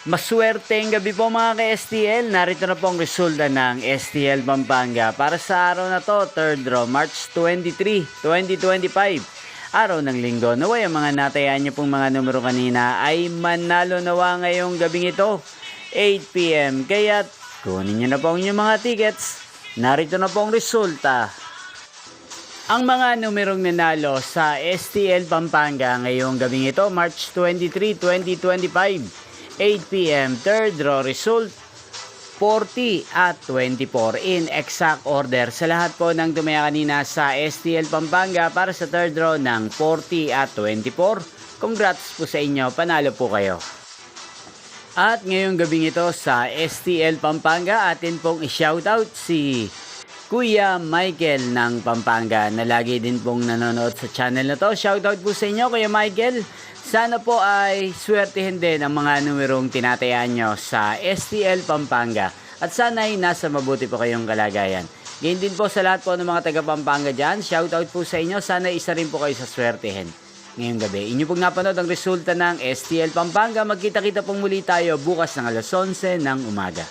Maswerteng gabi po mga ka-STL. Narito na po ang resulta ng STL Pampanga para sa araw na to, 3rd draw, March 23, 2025. Araw ng linggo. Naway ang mga natayaan niyo pong mga numero kanina ay manalo nawa ngayong gabing ito, 8 PM. Kaya kunin niyo na po ang inyong mga tickets. Narito na po ang resulta. Ang mga numerong nanalo sa STL Pampanga ngayong gabing ito, March 23, 2025. 8 PM, 3rd draw result, 40 at 24 in exact order. Sa lahat po ng tumaya kanina sa STL Pampanga para sa 3rd draw ng 40 at 24, congrats po sa inyo, panalo po kayo. At ngayong gabing ito sa STL Pampanga, atin pong i-shoutout si Kuya Michael ng Pampanga na lagi din pong nanonood sa channel na to. Shoutout po sa inyo, Kuya Michael. Sana po ay swertihin din ang mga numerong tinatayaan nyo sa STL Pampanga. At sana ay nasa mabuti po kayong kalagayan. Ganyan din po sa lahat po ng mga taga Pampanga dyan. Shoutout po sa inyo. Sana isa rin po kayo sa swertihin ngayong gabi. Inyo pong napanood ang resulta ng STL Pampanga. Magkita-kita pong muli tayo bukas ng alas 11 ng umaga.